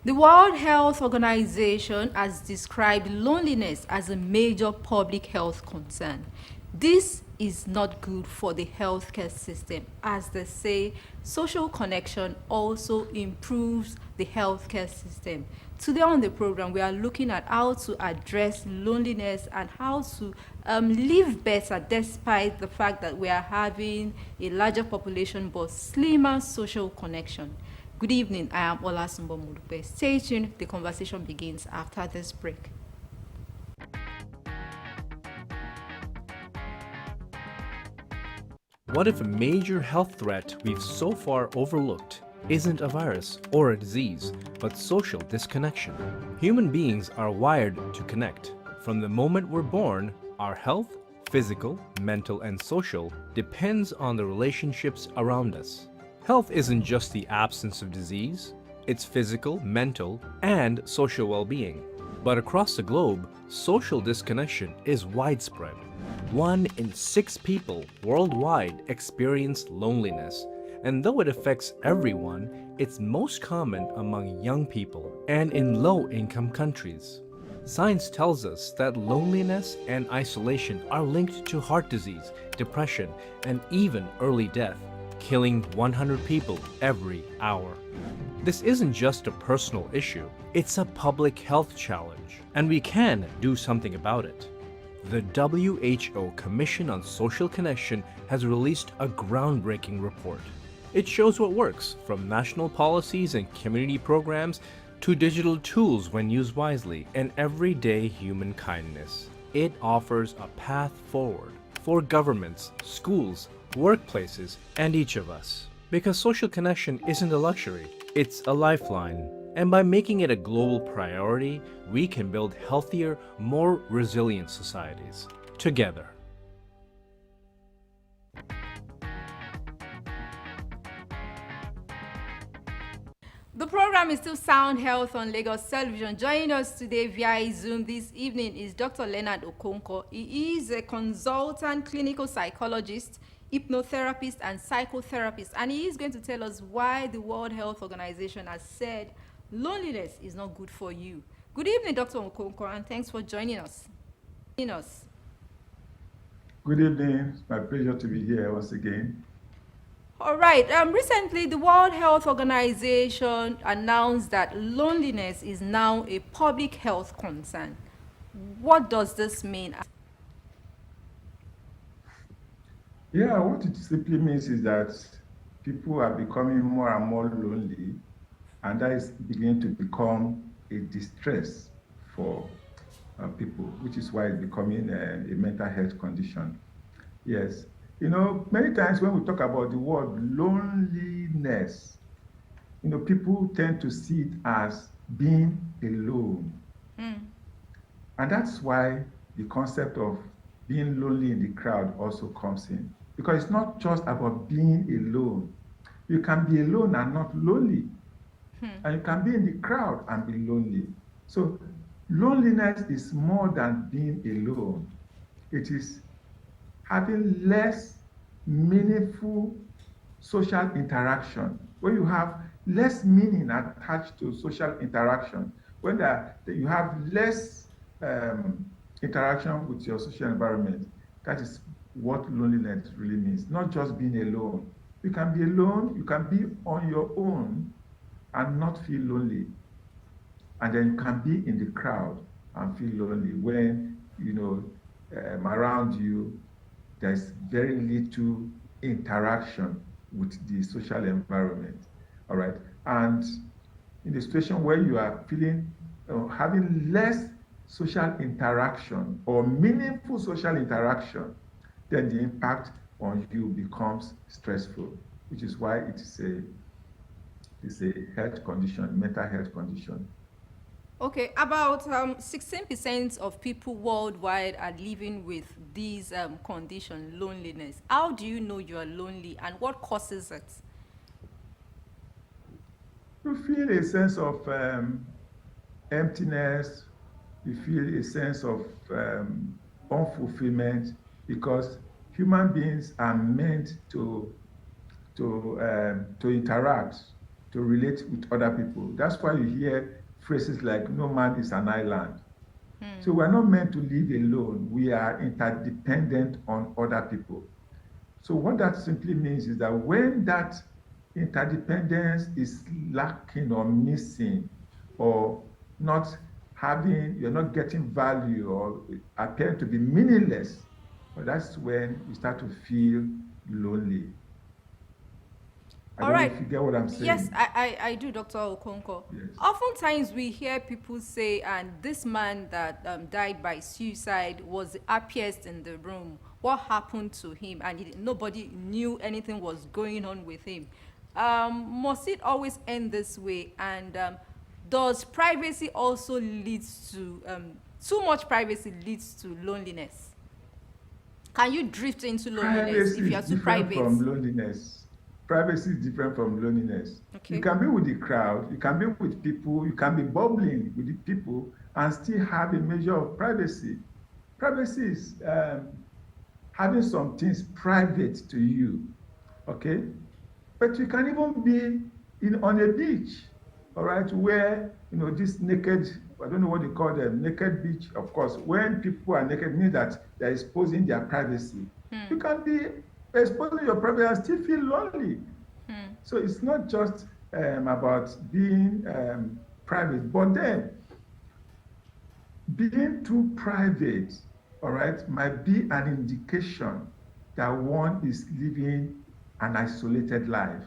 The World Health Organization has described loneliness as a major public health concern. This is not good for the healthcare system, as they say social connection also improves the healthcare system. Today on the program, we are looking at how to address loneliness and how to live better despite the fact that we are having a larger population but slimmer social connection. Good evening, I am Olasumbo Mudupe. Stay tuned, the conversation begins after this break. What if a major health threat we've so far overlooked isn't a virus or a disease, but social disconnection? Human beings are wired to connect. From the moment we're born, our health, physical, mental, and social, depends on the relationships around us. Health isn't just the absence of disease, it's physical, mental, and social well being. But across the globe, social disconnection is widespread. 1 in 6 people worldwide experience loneliness, and though it affects everyone, it's most common among young people and in low income countries. Science tells us that loneliness and isolation are linked to heart disease, depression, and even early death, killing 100 people every hour. This isn't just a personal issue, it's a public health challenge, and we can do something about it. The WHO Commission on Social Connection has released a groundbreaking report. It shows what works, from national policies and community programs to digital tools when used wisely, and everyday human kindness. It offers a path forward for governments, schools, workplaces, and each of us. Because social connection isn't a luxury, it's a lifeline. And by making it a global priority, we can build healthier, more resilient societies together. The program is still Sound Health on Lagos Television. Joining us today via Zoom this evening is Dr. Leonard Okonkwo. He is a consultant clinical psychologist, hypnotherapist, and psychotherapist, and he is going to tell us why the World Health Organization has said loneliness is not good for you. Good evening, Dr. Okonkwo, and thanks for joining us. Good evening. It's my pleasure to be here once again. All right. Recently, the World Health Organization announced that loneliness is now a public health concern. What does this mean? Yeah, what it simply means is that people are becoming more and more lonely, and that is beginning to become a distress for people, which is why it's becoming a mental health condition. Yes. Many times when we talk about the word loneliness, people tend to see it as being alone. And that's why the concept of being lonely in the crowd also comes in. Because it's not just about being alone. You can be alone and not lonely. And you can be in the crowd and be lonely. So loneliness is more than being alone. It is having less meaningful social interaction. When you have less meaning attached to social interaction, when you have less interaction with your social environment, that is what loneliness really means, not just being alone. You can be alone, you can be on your own and not feel lonely. And then you can be in the crowd and feel lonely when, around you, there's very little interaction with the social environment. All right. And in the situation where you are feeling, having less social interaction or meaningful social interaction, then the impact on you becomes stressful, which is why it's a health condition, mental health condition. Okay, about 16% of people worldwide are living with this condition, loneliness. How do you know you are lonely and what causes it? You feel a sense of emptiness, you feel a sense of unfulfillment, because human beings are meant to interact. to relate with other people. That's why you hear phrases like no man is an island. So we're not meant to live alone. We are interdependent on other people. So what that simply means is that when that interdependence is lacking or missing or not having, you're not getting value or appearing to be meaningless, well, that's when you start to feel lonely. I don't know if you get what I'm saying. Yes, I do, Dr. Okonkwo. Yes. Oftentimes we hear people say, and this man that died by suicide was the happiest in the room. What happened to him? And nobody knew anything was going on with him. Must it always end this way? And does privacy also lead to, too much privacy leads to loneliness? Can you drift into loneliness Privacy if you are is too different private? from loneliness. Privacy is different from loneliness. Okay. You can be with the crowd, you can be with people, you can be bubbling with the people and still have a measure of privacy. Privacy is having some things private to you, okay? But you can even be on a beach, all right, where, this naked, I don't know what they call them, naked beach, of course. When people are naked, means that they're exposing their privacy. You can be exposing your privacy and still feel lonely. So it's not just about being private, but then being too private, all right, might be an indication that one is living an isolated life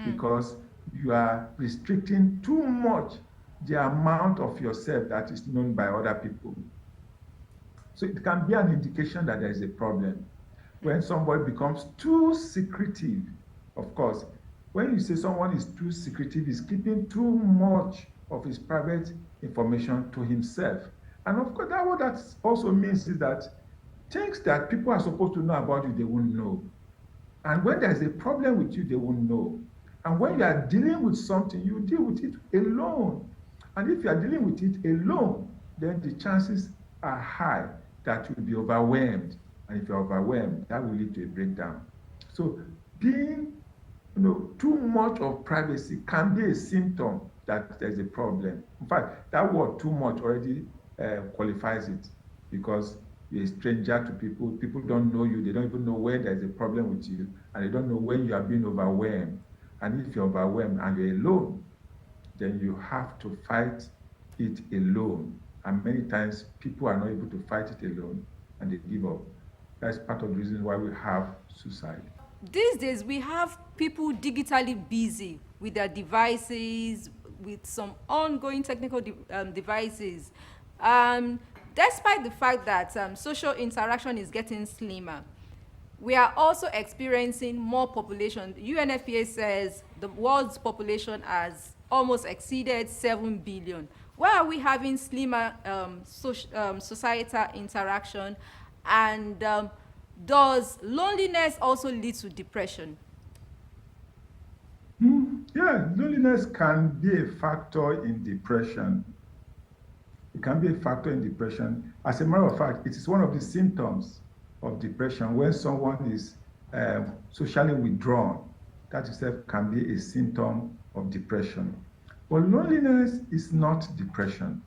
because you are restricting too much the amount of yourself that is known by other people. So it can be an indication that there is a problem. When somebody becomes too secretive, of course, when you say someone is too secretive, he's keeping too much of his private information to himself. And of course, what that also means is that things that people are supposed to know about you, they won't know. And when there's a problem with you, they won't know. And when you are dealing with something, you deal with it alone. And if you are dealing with it alone, then the chances are high that you'll be overwhelmed. And if you're overwhelmed, that will lead to a breakdown. So being too much of privacy can be a symptom that there's a problem. In fact, that word too much already qualifies it because you're a stranger to people. People don't know you. They don't even know where there's a problem with you. And they don't know when you are being overwhelmed. And if you're overwhelmed and you're alone, then you have to fight it alone. And many times people are not able to fight it alone and they give up. That's part of the reason why we have suicide. These days, we have people digitally busy with their devices, with some ongoing technical devices. Despite the fact that social interaction is getting slimmer, we are also experiencing more population. UNFPA says the world's population has almost exceeded 7 billion. Why are we having slimmer societal interaction? And does loneliness also lead to depression? Yeah, loneliness can be a factor in depression. It can be a factor in depression. As a matter of fact, it is one of the symptoms of depression when someone is socially withdrawn. That itself can be a symptom of depression. But loneliness is not depression.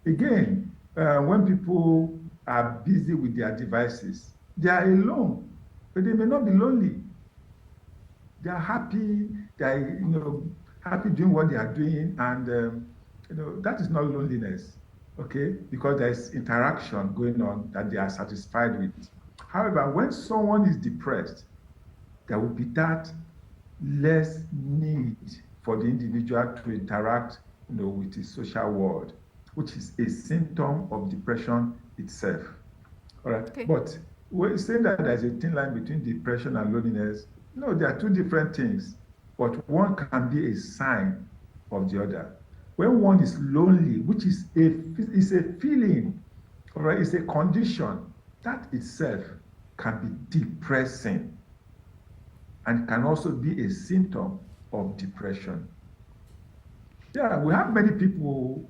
Again, when people are busy with their devices, they are alone, but they may not be lonely. They are happy. They are, happy doing what they are doing, and that is not loneliness, okay? Because there is interaction going on that they are satisfied with. However, when someone is depressed, there will be that less need for the individual to interact, with the social world, which is a symptom of depression itself. All right, okay. But we're saying that there's a thin line between depression and loneliness. No, there are two different things, but one can be a sign of the other. When one is lonely, which is a feeling, all right, it's a condition, that itself can be depressing and can also be a symptom of depression. Yeah, we have many people,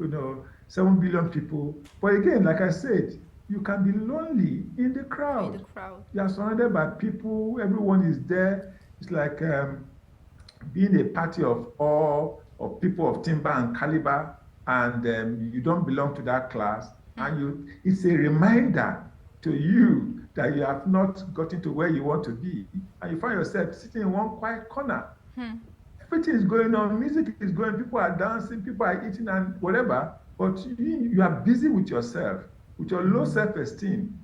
7 billion people, but again, like I said, you can be lonely in the crowd. You are surrounded by people, everyone is there. It's like being a party of all of people of timber and caliber, and you don't belong to that class, and it's a reminder to you that you have not gotten to where you want to be, and you find yourself sitting in one quiet corner. Everything is going on, music is going, people are dancing, people are eating and whatever, but you are busy with yourself, with your low self-esteem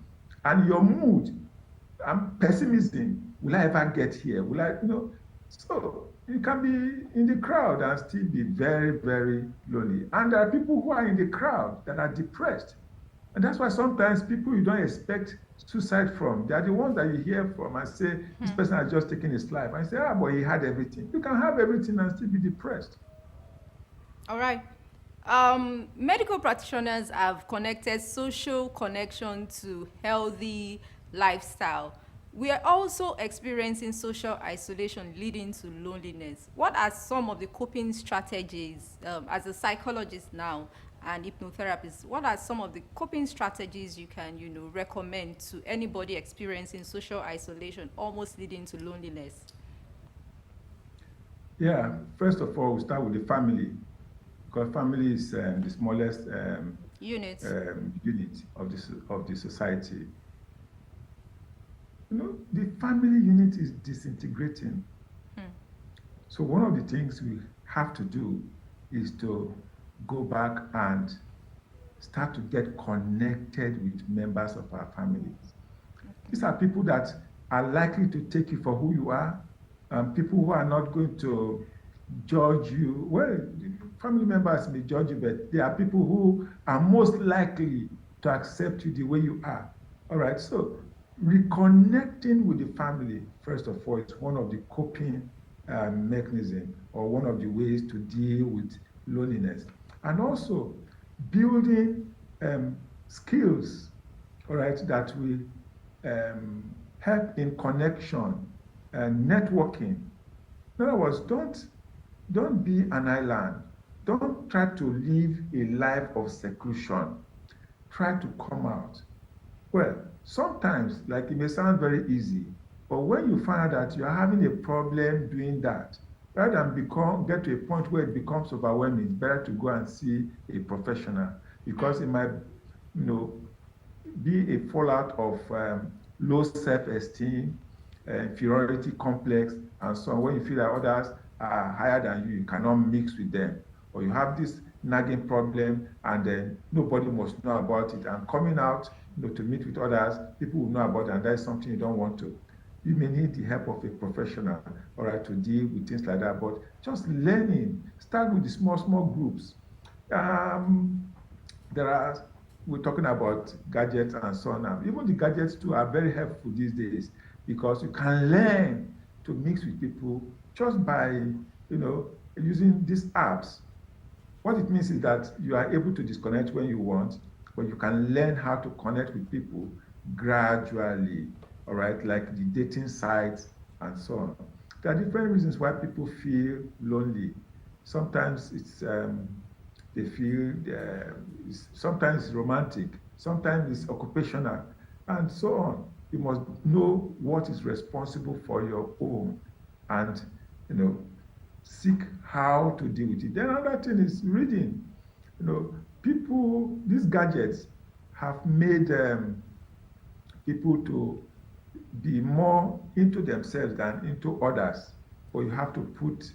and your mood and pessimism. Will I ever get here? Will I, So you can be in the crowd and still be very, very lonely. And there are people who are in the crowd that are depressed. And that's why sometimes people you don't expect suicide from, they are the ones that you hear from and say, this person has just taken his life. And you say, but he had everything. You can have everything and still be depressed. All right. Medical practitioners have connected social connection to healthy lifestyle. We are also experiencing social isolation leading to loneliness. What are some of the coping strategies, as a psychologist now and hypnotherapist, what are some of the coping strategies you can, recommend to anybody experiencing social isolation, almost leading to loneliness? Yeah, first of all, we start with the family, because family is the smallest Unit. unit of the society. The family unit is disintegrating. So one of the things we have to do is to go back and start to get connected with members of our families. These are people that are likely to take you for who you are, people who are not going to judge you. Well, family members may judge you, but they are people who are most likely to accept you the way you are. All right, so reconnecting with the family, first of all, is one of the coping mechanism or one of the ways to deal with loneliness. And also building skills, all right, that will help in connection and networking. In other words, don't be an island. Don't try to live a life of seclusion. Try to come out. Well, sometimes, like it may sound very easy, but when you find out that you're having a problem doing that, rather than get to a point where it becomes overwhelming, it's better to go and see a professional, because it might, be a fallout of low self-esteem, inferiority complex, and so on. When you feel that others are higher than you, you cannot mix with them, or you have this nagging problem, and then nobody must know about it. And coming out, to meet with others, people will know about it, and that's something you don't want to. You may need the help of a professional, all right, to deal with things like that. But just learning, start with the small groups. We're talking about gadgets and so on. Even the gadgets too are very helpful these days, because you can learn to mix with people just by, using these apps. What it means is that you are able to disconnect when you want, but you can learn how to connect with people gradually, all right, like the dating sites and so on. There are different reasons why people feel lonely. Sometimes it's they feel sometimes it's romantic, sometimes it's occupational, and so on. You must know what is responsible for your own, and seek how to deal with it. Then another thing is reading. People, these gadgets have made people to be more into themselves than into others. Or you have to put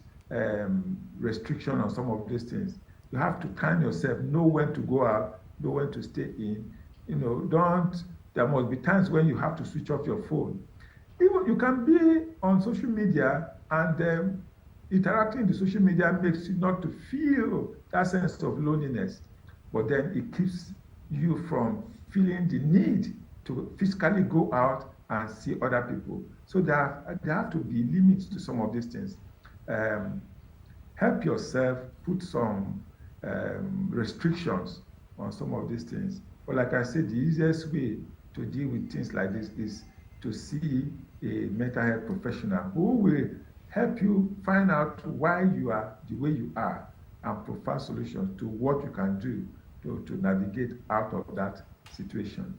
restriction on some of these things. You have to time yourself, know when to go out, know when to stay in. There must be times when you have to switch off your phone. Even you can be on social media, and interacting in the social media makes you not to feel that sense of loneliness, but then it keeps you from feeling the need to physically go out and see other people. So there have to be limits to some of these things. Help yourself, put some restrictions on some of these things. But like I said, the easiest way to deal with things like this is to see a mental health professional who will help you find out why you are the way you are, and provide solutions to what you can do to navigate out of that situation.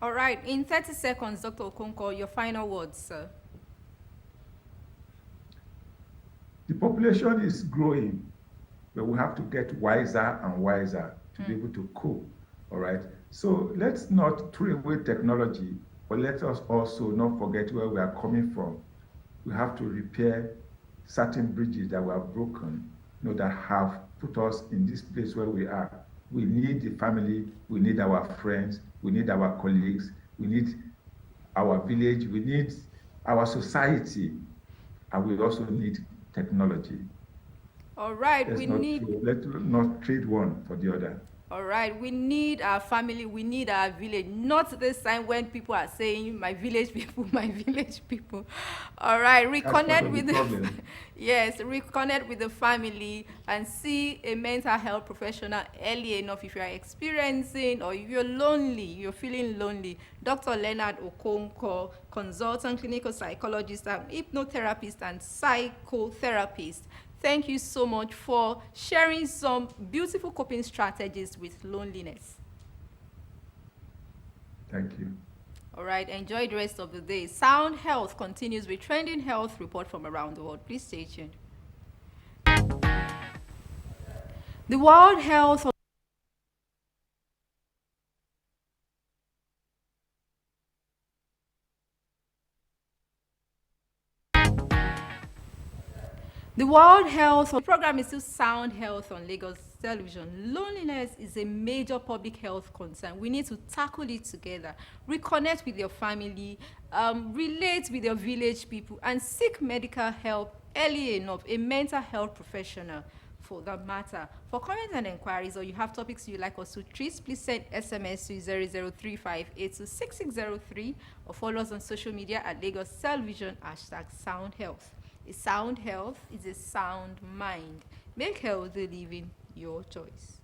All right. In 30 seconds, Dr. Okonkwo, your final words, sir. The population is growing, but we have to get wiser and wiser to be able to cope. All right. So let's not throw away technology, but let us also not forget where we are coming from. We have to repair certain bridges that were broken, that have put us in this place where we are. We need the family, we need our friends, we need our colleagues, we need our village, we need our society, and we also need technology. All right, Let's not trade one for the other. All right, we need our family, we need our village. Not this time when people are saying my village people, my village people. All right, reconnect with the yes, reconnect with the family and see a mental health professional early enough if you are experiencing or if you're lonely, you're feeling lonely. Dr. Leonard Okonkwo, consultant, clinical psychologist, hypnotherapist, and psychotherapist. Thank you so much for sharing some beautiful coping strategies with loneliness. Thank you. All right, enjoy the rest of the day. Sound Health continues with trending health report from around the world. Please stay tuned. The World Health The World Health program is still Sound Health on Lagos Television. Loneliness is a major public health concern. We need to tackle it together. Reconnect with your family, relate with your village people, and seek medical help early enough, a mental health professional for that matter. For comments and inquiries, or you have topics you'd like us to treat, please send SMS to 0035826603 or follow us on social media at Lagos Television #Sound Health. A sound health is a sound mind. Make healthy living your choice.